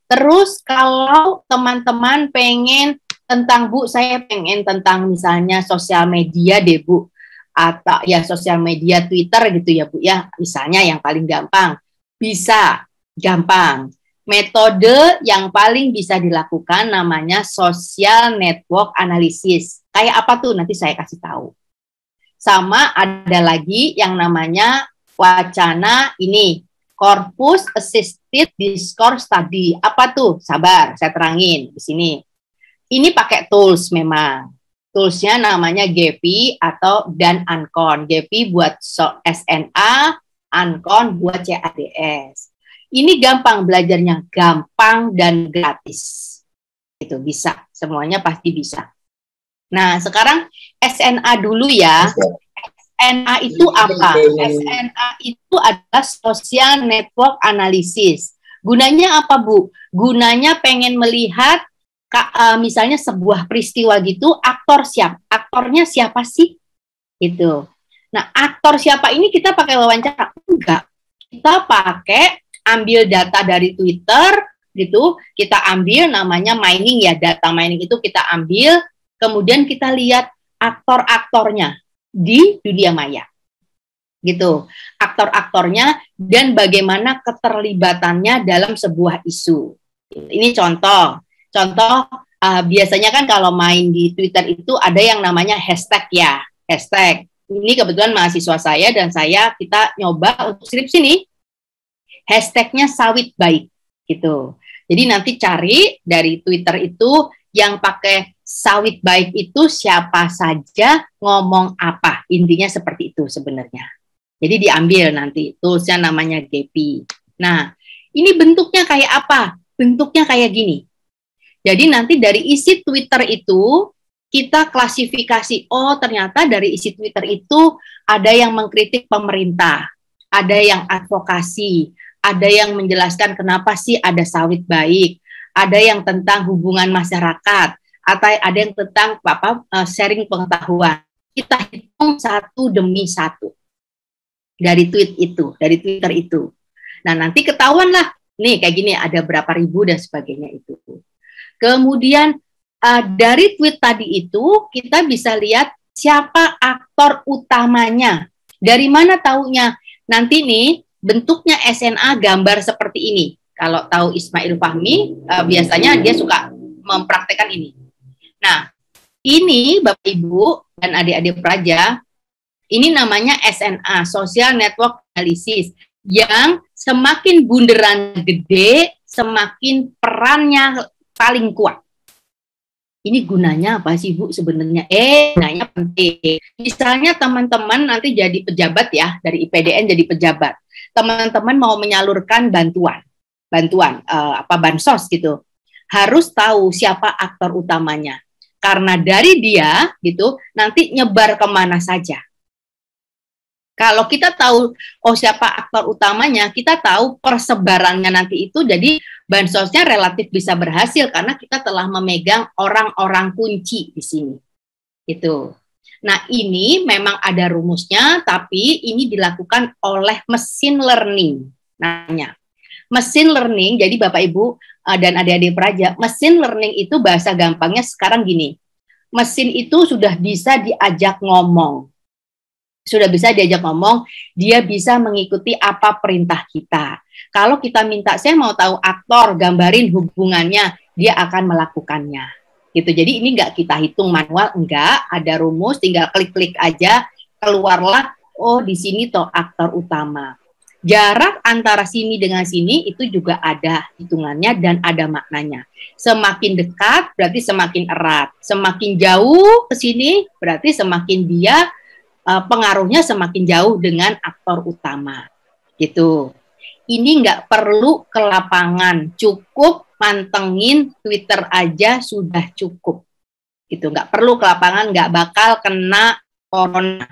Terus kalau teman-teman pengen tentang Bu, saya pengen tentang misalnya sosial media deh Bu, atau ya sosial media Twitter gitu ya Bu ya, misalnya yang paling gampang, bisa gampang. Metode yang paling bisa dilakukan namanya social network analysis. Kayak apa tuh? Nanti saya kasih tahu. Sama ada lagi yang namanya wacana ini, Corpus Assisted Discourse Study. Apa tuh? Sabar, saya terangin di sini. Ini pakai tools memang. Toolsnya namanya GEPI atau dan Ancon. GEPI buat SNA, Ancon buat CADS. Ini gampang belajarnya, gampang dan gratis. Itu bisa, semuanya pasti bisa. Nah, sekarang SNA dulu ya. SNA itu apa? SNA itu adalah Social Network Analysis. Gunanya apa, Bu? Gunanya pengen melihat misalnya sebuah peristiwa gitu, aktornya siapa sih? Itu. Nah, aktor siapa ini kita pakai wawancara? Enggak. Kita pakai ambil data dari Twitter gitu, kita ambil namanya mining ya, data mining itu kita ambil, kemudian kita lihat aktor-aktornya di dunia maya. Gitu. Aktor-aktornya dan bagaimana keterlibatannya dalam sebuah isu. Ini contoh. Biasanya kan kalau main di Twitter itu ada yang namanya hashtag ya. Hashtag. Ini kebetulan mahasiswa saya dan kita nyoba untuk skripsi nih. Hashtagnya sawit baik gitu. Jadi nanti cari dari Twitter itu yang pakai sawit baik itu siapa saja, ngomong apa. Intinya seperti itu sebenarnya. Jadi diambil nanti toolsnya namanya GEPI. Nah, ini bentuknya kayak apa? Bentuknya kayak gini. Jadi nanti dari isi Twitter itu kita klasifikasi, oh ternyata dari isi Twitter itu ada yang mengkritik pemerintah, ada yang advokasi, ada yang menjelaskan kenapa sih ada sawit baik, ada yang tentang hubungan masyarakat, atau ada yang tentang sharing pengetahuan. Kita hitung satu demi satu dari Twitter itu. Nah nanti ketahuan lah, nih kayak gini ada berapa ribu dan sebagainya itu. Kemudian dari tweet tadi itu kita bisa lihat siapa aktor utamanya. Dari mana taunya? Nanti nih bentuknya SNA gambar seperti ini. Kalau tahu Ismail Fahmi, biasanya dia suka mempraktekkan ini. Nah, ini Bapak Ibu dan adik-adik praja, ini namanya SNA, Social Network Analysis, yang semakin bunderan gede, semakin perannya paling kuat. Ini gunanya apa sih Bu sebenarnya? Gunanya penting. Misalnya teman-teman nanti jadi pejabat ya, dari IPDN jadi pejabat. Teman-teman mau menyalurkan bantuan bansos gitu. Harus tahu siapa aktor utamanya. Karena dari dia gitu nanti nyebar kemana saja. Kalau kita tahu siapa aktor utamanya, kita tahu persebarannya nanti itu, jadi bansosnya relatif bisa berhasil karena kita telah memegang orang-orang kunci di sini. Itu. Nah, ini memang ada rumusnya, tapi ini dilakukan oleh mesin learning. Namanya. Mesin learning, jadi Bapak Ibu dan adik-adik praja, mesin learning itu bahasa gampangnya sekarang gini. Mesin itu sudah bisa diajak ngomong. Dia bisa mengikuti apa perintah kita. Kalau kita minta, saya mau tahu aktor, gambarin hubungannya, dia akan melakukannya. Gitu. Jadi ini nggak kita hitung manual, enggak, ada rumus, tinggal klik-klik aja, keluarlah, oh di sini toh aktor utama. Jarak antara sini dengan sini itu juga ada hitungannya dan ada maknanya. Semakin dekat berarti semakin erat, semakin jauh ke sini berarti semakin dia pengaruhnya semakin jauh dengan aktor utama, gitu. Ini nggak perlu ke lapangan, cukup mantengin Twitter aja sudah cukup, gitu. Nggak perlu ke lapangan, nggak bakal kena corona.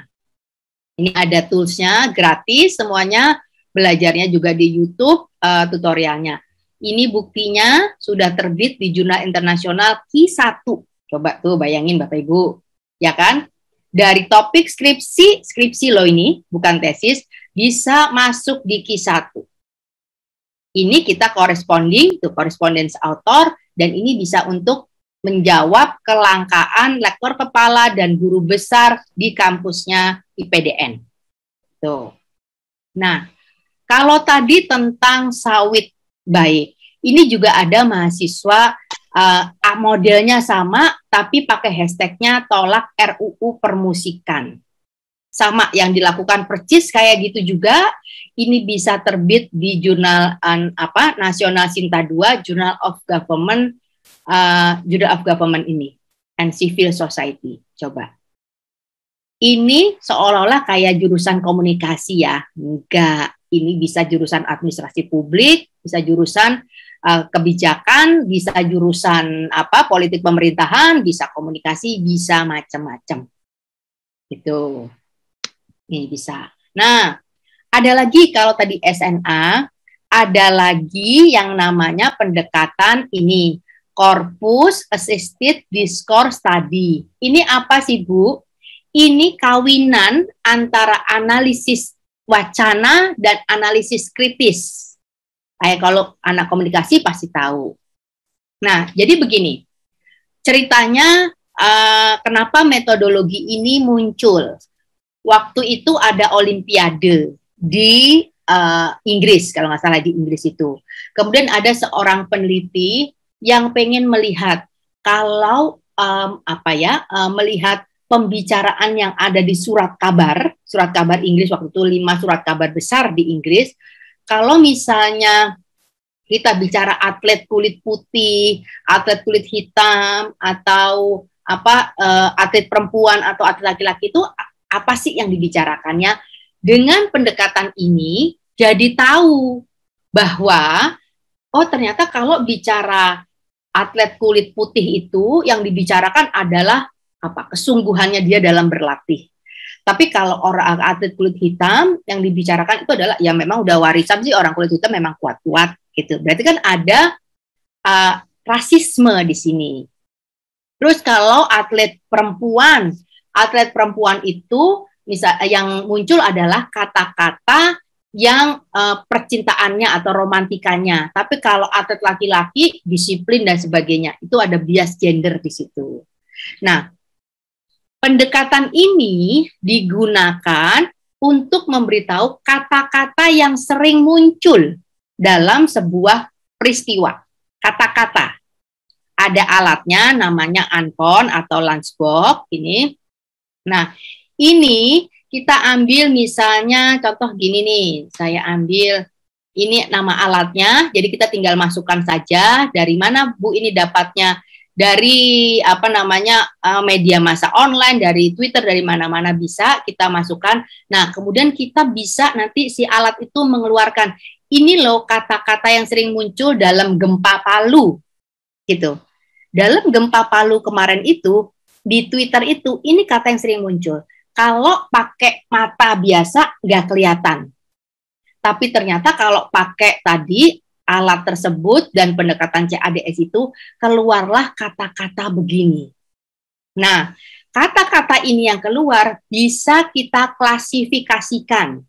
Ini ada toolsnya, gratis semuanya, belajarnya juga di YouTube tutorialnya. Ini buktinya sudah terbit di jurnal internasional Q1. Coba tuh bayangin Bapak Ibu, ya kan? Dari topik skripsi loh ini, bukan tesis, bisa masuk di Q1. Ini kita corresponding to correspondence author, dan ini bisa untuk menjawab kelangkaan lektor kepala dan guru besar di kampusnya IPDN. Tuh. Nah, kalau tadi tentang sawit baik, ini juga ada mahasiswa modelnya sama, tapi pakai hashtagnya tolak RUU Permusikan. Sama yang dilakukan Percis kayak gitu juga. Ini bisa terbit di jurnal Nasional Sinta 2, Journal of Government, ini and Civil Society. Coba. Ini seolah-olah kayak jurusan komunikasi ya. Enggak, ini bisa jurusan administrasi publik, bisa jurusan kebijakan, bisa jurusan politik pemerintahan, bisa komunikasi, bisa macam-macam. Gitu. Ini bisa. Nah, ada lagi kalau tadi SNA, ada lagi yang namanya pendekatan ini, Corpus Assisted Discourse Study. Ini apa sih, Bu? Ini kawinan antara analisis wacana dan analisis kritis. Kayak kalau anak komunikasi pasti tahu. Nah, jadi begini. Ceritanya kenapa metodologi ini muncul? Waktu itu ada olimpiade di Inggris, kalau nggak salah di Inggris itu. Kemudian ada seorang peneliti yang pengen melihat kalau melihat pembicaraan yang ada di surat kabar Inggris waktu itu 5 surat kabar besar di Inggris. Kalau misalnya kita bicara atlet kulit putih, atlet kulit hitam, atau atlet perempuan atau atlet laki-laki itu apa sih yang dibicarakannya? Dengan pendekatan ini jadi tahu bahwa ternyata kalau bicara atlet kulit putih itu yang dibicarakan adalah kesungguhannya dia dalam berlatih. Tapi kalau orang atlet kulit hitam yang dibicarakan itu adalah ya memang udah warisan sih, orang kulit hitam memang kuat-kuat gitu. Berarti kan ada rasisme di sini. Terus kalau atlet perempuan itu yang muncul adalah kata-kata yang percintaannya atau romantikanya. Tapi kalau atlet laki-laki disiplin dan sebagainya, itu ada bias gender di situ. Nah, pendekatan ini digunakan untuk memberitahu kata-kata yang sering muncul dalam sebuah peristiwa. Kata-kata. Ada alatnya namanya Anton atau lunchbox ini. Nah, ini kita ambil misalnya contoh gini nih. Saya ambil ini nama alatnya. Jadi kita tinggal masukkan saja dari mana Bu ini dapatnya. Dari media massa online, dari Twitter, dari mana-mana bisa kita masukkan. Nah, kemudian kita bisa nanti si alat itu mengeluarkan ini loh kata-kata yang sering muncul dalam gempa Palu gitu. Dalam gempa Palu kemarin itu di Twitter itu ini kata yang sering muncul. Kalau pakai mata biasa nggak kelihatan. Tapi ternyata kalau pakai tadi alat tersebut dan pendekatan CADS itu keluarlah kata-kata begini. Nah, kata-kata ini yang keluar bisa kita klasifikasikan.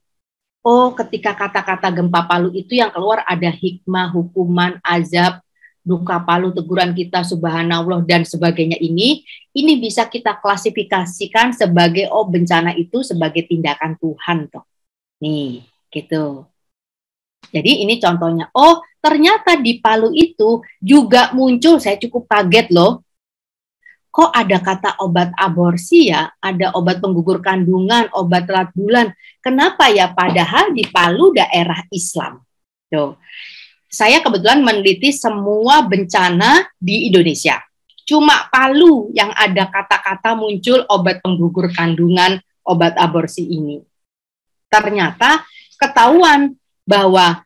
Oh, ketika kata-kata gempa Palu itu yang keluar ada hikmah, hukuman, azab, duka Palu, teguran kita, subhanallah, dan sebagainya ini bisa kita klasifikasikan sebagai bencana itu sebagai tindakan Tuhan toh. Nih, gitu. Jadi ini contohnya. Oh, ternyata di Palu itu juga muncul, saya cukup kaget loh. Kok ada kata obat aborsi ya, ada obat penggugur kandungan, obat telat bulan. Kenapa ya? Padahal di Palu daerah Islam. Tuh. Saya kebetulan meneliti semua bencana di Indonesia. Cuma Palu yang ada kata-kata muncul obat penggugur kandungan, obat aborsi ini. Ternyata ketahuan bahwa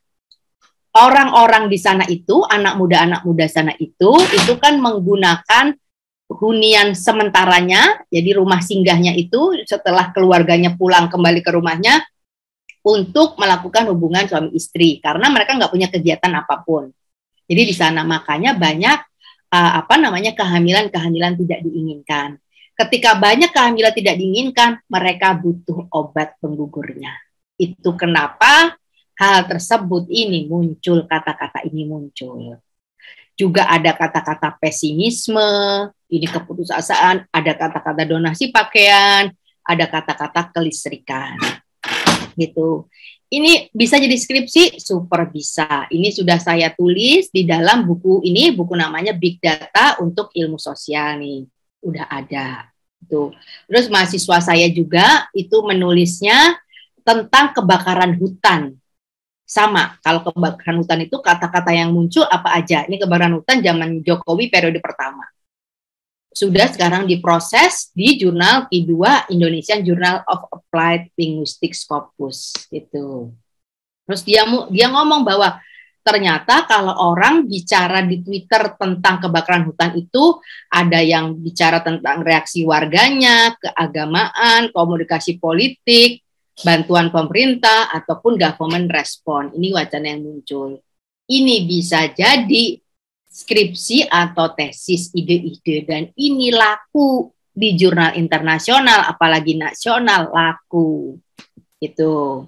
orang-orang di sana itu, anak muda sana itu kan menggunakan hunian sementaranya, jadi rumah singgahnya itu setelah keluarganya pulang kembali ke rumahnya untuk melakukan hubungan suami istri, karena mereka nggak punya kegiatan apapun. Jadi di sana makanya banyak kehamilan tidak diinginkan. Ketika banyak kehamilan tidak diinginkan, mereka butuh obat penggugurnya. Itu kenapa hal tersebut ini muncul, kata-kata ini muncul. Juga ada kata-kata pesimisme, ini keputusasaan, ada kata-kata donasi pakaian, ada kata-kata kelistrikan. Gitu. Ini bisa jadi skripsi, super bisa. Ini sudah saya tulis di dalam buku ini, buku namanya Big Data untuk Ilmu Sosial nih. Udah ada. Tuh. Terus mahasiswa saya juga itu menulisnya tentang kebakaran hutan. Sama, kalau kebakaran hutan itu kata-kata yang muncul apa aja. Ini kebakaran hutan zaman Jokowi periode pertama. Sudah sekarang diproses di jurnal Q2 Indonesian Journal of Applied Linguistics Scopus itu. Terus dia ngomong bahwa ternyata kalau orang bicara di Twitter tentang kebakaran hutan itu ada yang bicara tentang reaksi warganya, keagamaan, komunikasi politik, bantuan pemerintah ataupun government respon. Ini wacana yang muncul. Ini bisa jadi skripsi atau tesis ide-ide dan ini laku di jurnal internasional apalagi nasional laku itu.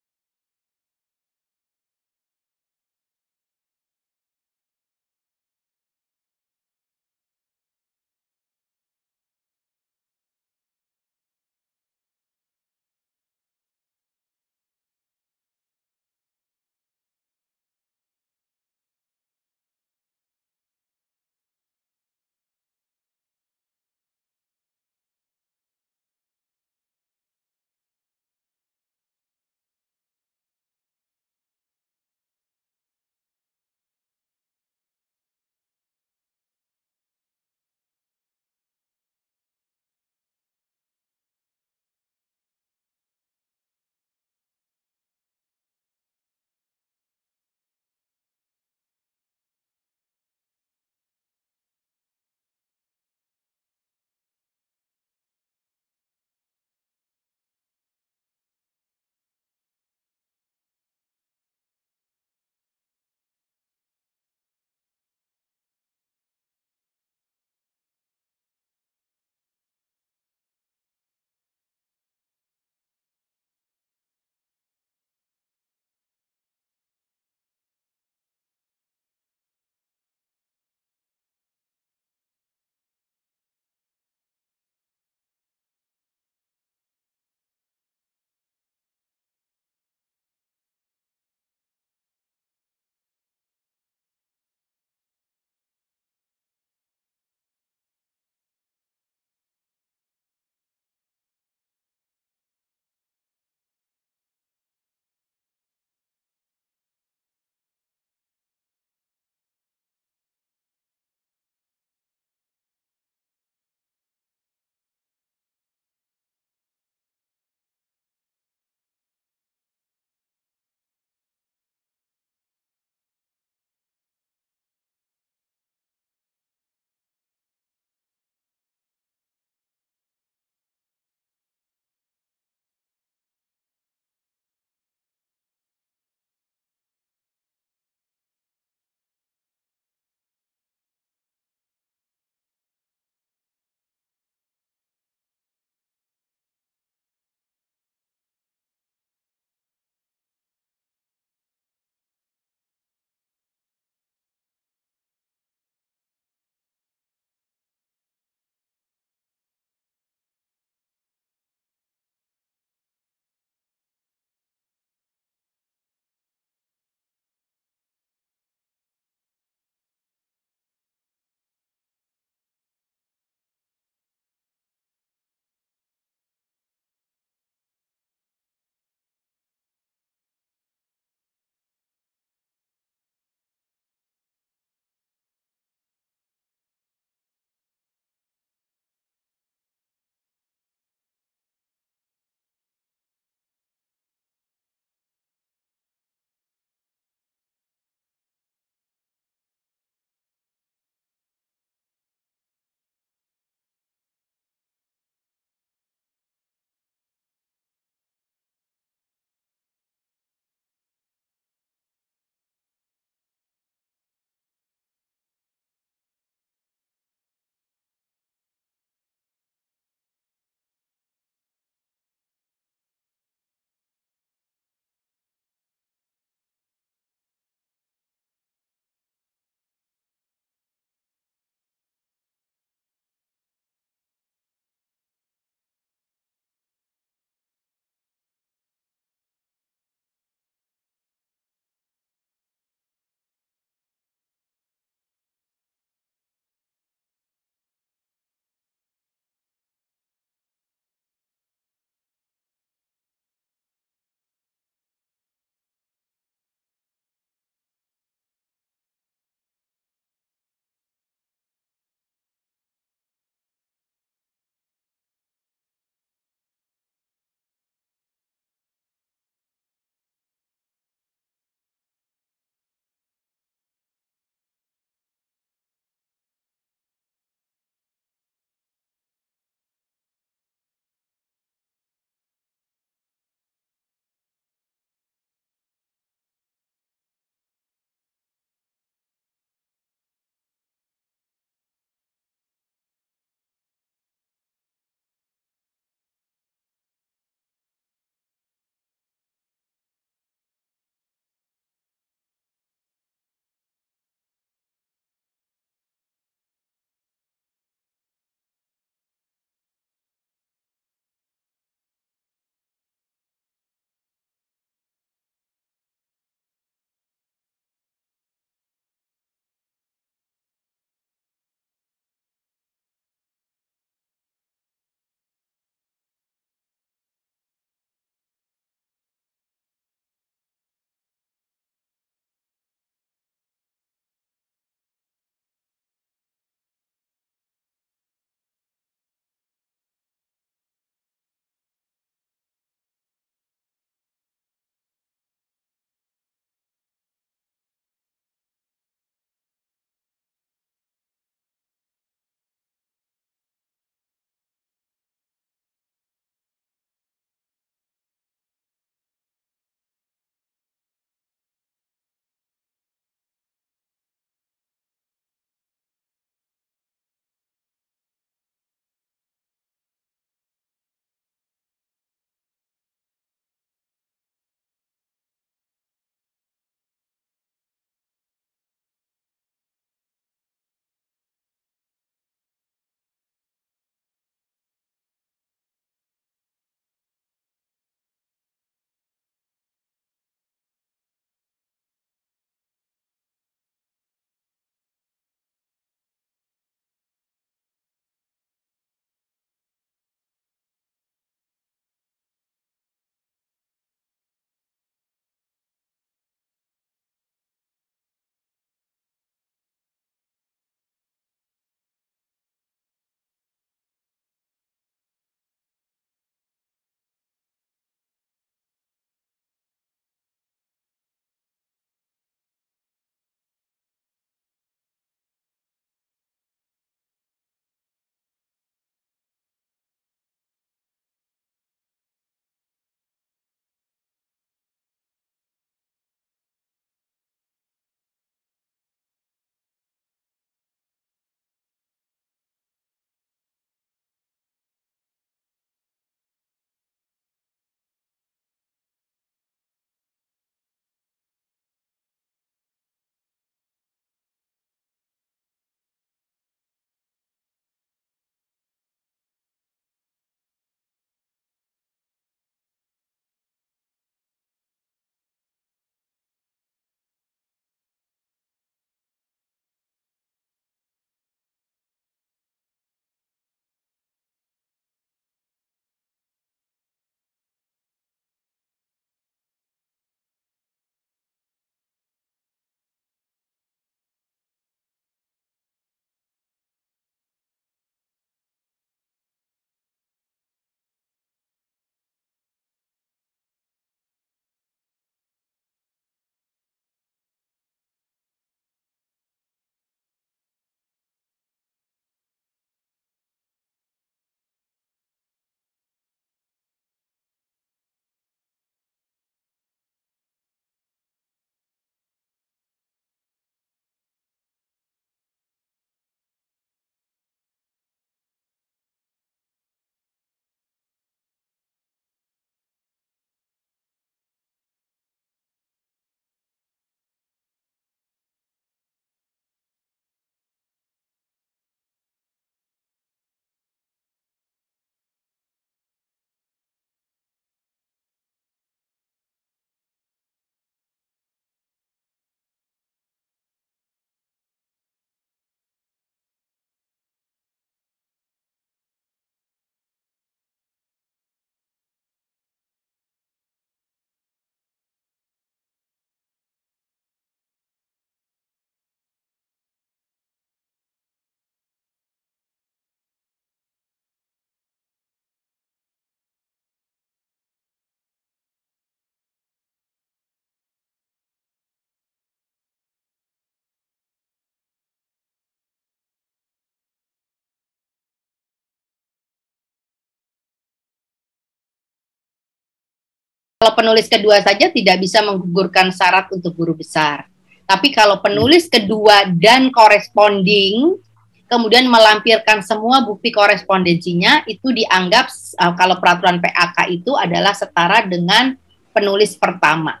Kalau penulis kedua saja tidak bisa menggugurkan syarat untuk guru besar. Tapi kalau penulis kedua dan corresponding, kemudian melampirkan semua bukti korespondensinya, itu dianggap kalau peraturan PAK itu adalah setara dengan penulis pertama,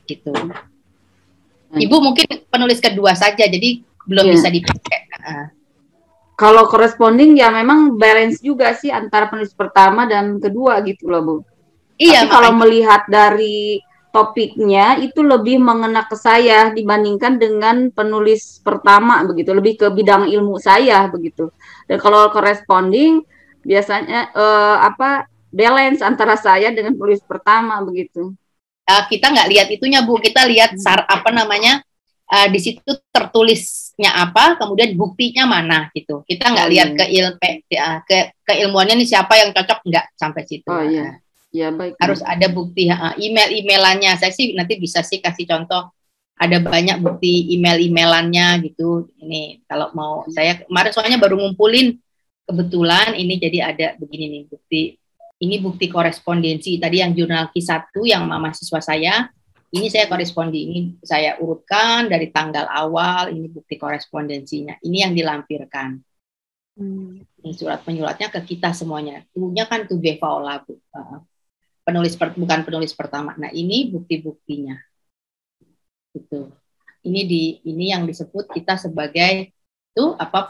gitu. Ibu mungkin penulis kedua saja, jadi belum bisa dipakai. Kalau corresponding ya memang balance juga sih antara penulis pertama dan kedua gitu loh, Bu. Iya, tapi kalau melihat dari topiknya itu lebih mengena ke saya dibandingkan dengan penulis pertama begitu, lebih ke bidang ilmu saya begitu. Dan kalau corresponding biasanya balance antara saya dengan penulis pertama begitu. Kita nggak lihat itunya, Bu, kita lihat di situ tertulisnya apa, kemudian buktinya mana gitu. Kita nggak lihat keilmuannya nih siapa yang cocok, nggak sampai situ. Oh iya. Ya, baik. Harus ada bukti, email-emailannya. Saya sih nanti bisa sih kasih contoh. Ada banyak bukti email-emailannya gitu. Ini kalau mau saya kemarin soalnya baru ngumpulin, kebetulan ini jadi ada begini nih bukti. Ini bukti korespondensi tadi yang jurnal Q1 yang mahasiswa saya. Ini saya korespondi, ini saya urutkan dari tanggal awal. Ini bukti korespondensinya. Ini yang dilampirkan. Ini surat penyuratnya ke kita semuanya. Tunya kan tuh Bevaola, Bu. Bukan penulis pertama. Nah, ini bukti-buktinya. Gitu. Ini yang disebut kita sebagai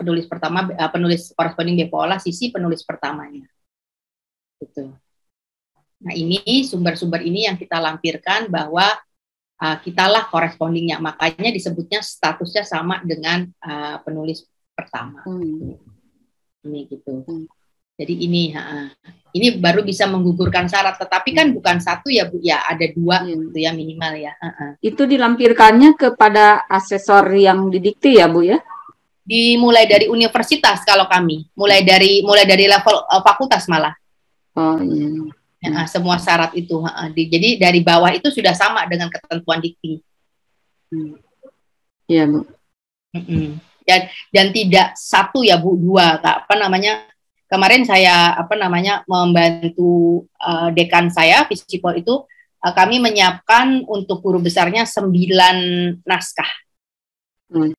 penulis pertama, penulis corresponding Bevaola, sisi penulis pertamanya. Gitu. Nah, ini sumber-sumber ini yang kita lampirkan bahwa kitalah correspondingnya. Makanya disebutnya statusnya sama dengan penulis pertama. Ini gitu. Jadi ini baru bisa menggugurkan syarat, tetapi kan bukan satu ya, Bu, ya ada dua gitu ya minimal ya. Itu dilampirkannya kepada asesor yang didikte ya, Bu ya? Dimulai dari universitas kalau kami, mulai dari level fakultas malah. Oh iya. Semua syarat itu, jadi dari bawah itu sudah sama dengan ketentuan dikti. Iya, Bu. Dan tidak satu ya, Bu, dua. Kemarin saya membantu dekan saya Visipol itu, kami menyiapkan untuk guru besarnya 9 naskah.